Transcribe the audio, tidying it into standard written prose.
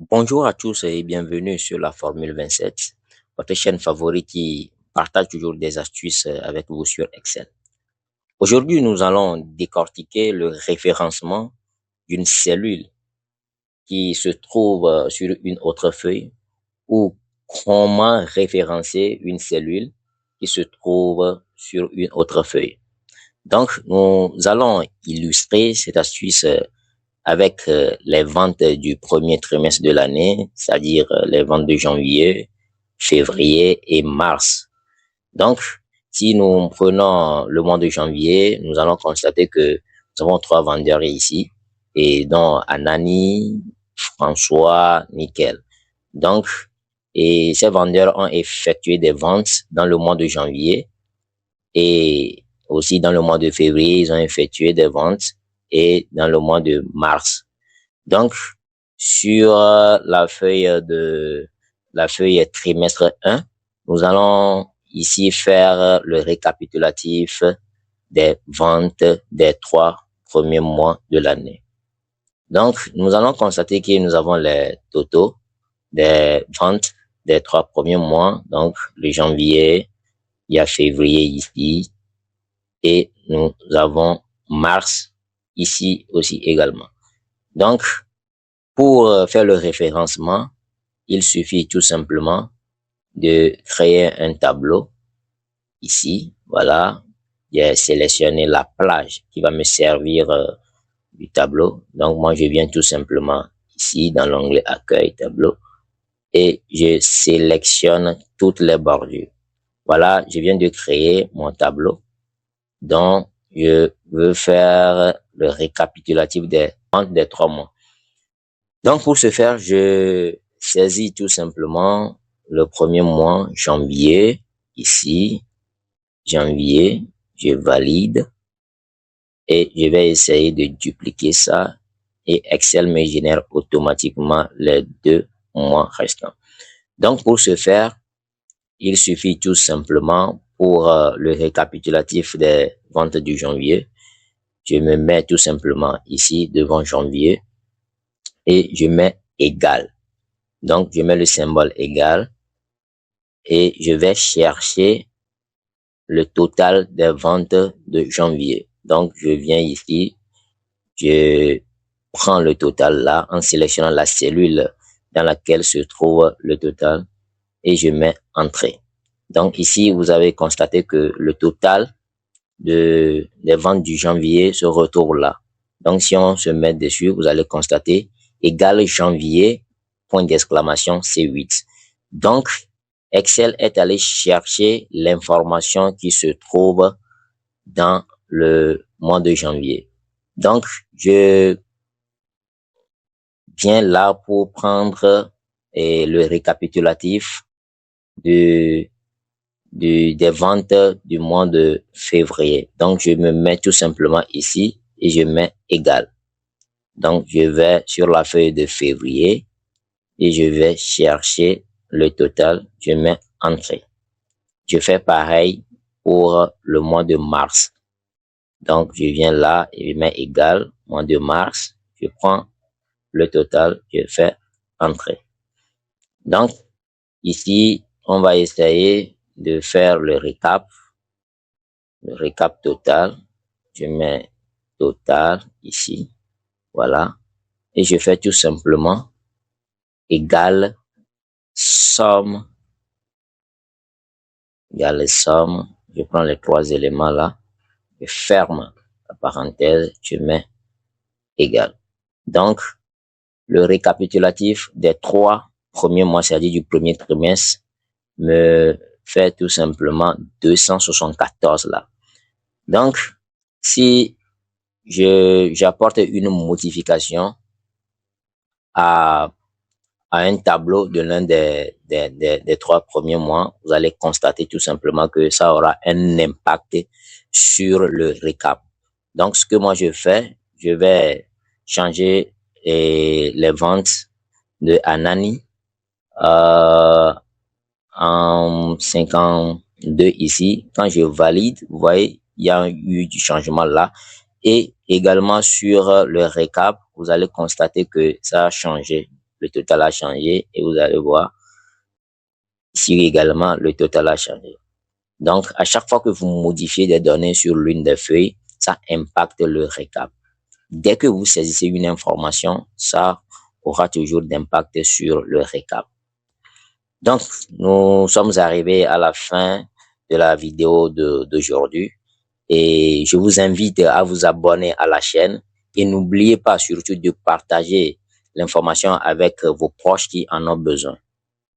Bonjour à tous et bienvenue sur la Formule 27, votre chaîne favorite qui partage toujours des astuces avec vous sur Excel. Aujourd'hui, nous allons décortiquer le référencement d'une cellule qui se trouve sur une autre feuille ou comment référencer une cellule qui se trouve sur une autre feuille. Donc, nous allons illustrer cette astuce avec les ventes du premier trimestre de l'année, c'est-à-dire les ventes de janvier, février et mars. Donc, si nous prenons le mois de janvier, nous allons constater que nous avons trois vendeurs ici, et dont Anani, François, Nickel. Donc, et ces vendeurs ont effectué des ventes dans le mois de janvier et aussi dans le mois de février, ils ont effectué des ventes et dans le mois de mars. Donc, sur la feuille trimestre 1, nous allons ici faire le récapitulatif des ventes des trois premiers mois de l'année. Donc, nous allons constater que nous avons les totaux des ventes des trois premiers mois. Donc, le janvier, il y a février ici et nous avons mars ici aussi également. Donc, pour faire le référencement, il suffit tout simplement de créer un tableau ici. Voilà, j'ai sélectionné la plage qui va me servir du tableau. Donc, moi, je viens tout simplement ici dans l'onglet Accueil tableau et je sélectionne toutes les bordures. Voilà, je viens de créer mon tableau dont je veux faire le récapitulatif des ventes des 3 mois. Donc, pour ce faire, je saisis tout simplement le premier mois, janvier, ici, janvier, je valide et je vais essayer de dupliquer ça et Excel me génère automatiquement les 2 mois restants. Donc, pour ce faire, il suffit tout simplement pour le récapitulatif des ventes du janvier, je me mets tout simplement ici devant janvier et je mets égal. Donc, je mets le symbole égal et je vais chercher le total des ventes de janvier. Donc, je viens ici, je prends le total là en sélectionnant la cellule dans laquelle se trouve le total et je mets entrée. Donc, ici, vous avez constaté que le total des ventes du janvier se retrouve là. Donc, si on se met dessus, vous allez constater égal janvier, point d'exclamation, C8. Donc, Excel est allé chercher l'information qui se trouve dans le mois de janvier. Donc, je viens là pour prendre le récapitulatif des ventes du mois de février. Donc, je me mets tout simplement ici et je mets égal. Donc, je vais sur la feuille de février et je vais chercher le total. Je mets entrée. Je fais pareil pour le mois de mars. Donc, je viens là et je mets égal, mois de mars. Je prends le total, je fais entrée. Donc, ici, on va essayer de faire le récap total. Je mets total ici, voilà. Et je fais tout simplement égal somme, je prends les trois éléments là, je ferme la parenthèse, je mets égal. Donc, le récapitulatif des 3 premiers mois, c'est-à-dire du premier trimestre, me fait tout simplement 274 là. Donc, si j'apporte une modification à un tableau de l'un des 3 premiers mois, vous allez constater tout simplement que ça aura un impact sur le récap. Donc, ce que moi je fais, je vais changer les ventes de Anani en 52 ici. Quand je valide, vous voyez, il y a eu du changement là. Et également sur le récap, vous allez constater que ça a changé. le total a changé et vous allez voir ici également, le total a changé. Donc, à chaque fois que vous modifiez des données sur l'une des feuilles, ça impacte le récap. Dès que vous saisissez une information, ça aura toujours d'impact sur le récap. Donc, nous sommes arrivés à la fin de la vidéo d'aujourd'hui et je vous invite à vous abonner à la chaîne et n'oubliez pas surtout de partager l'information avec vos proches qui en ont besoin.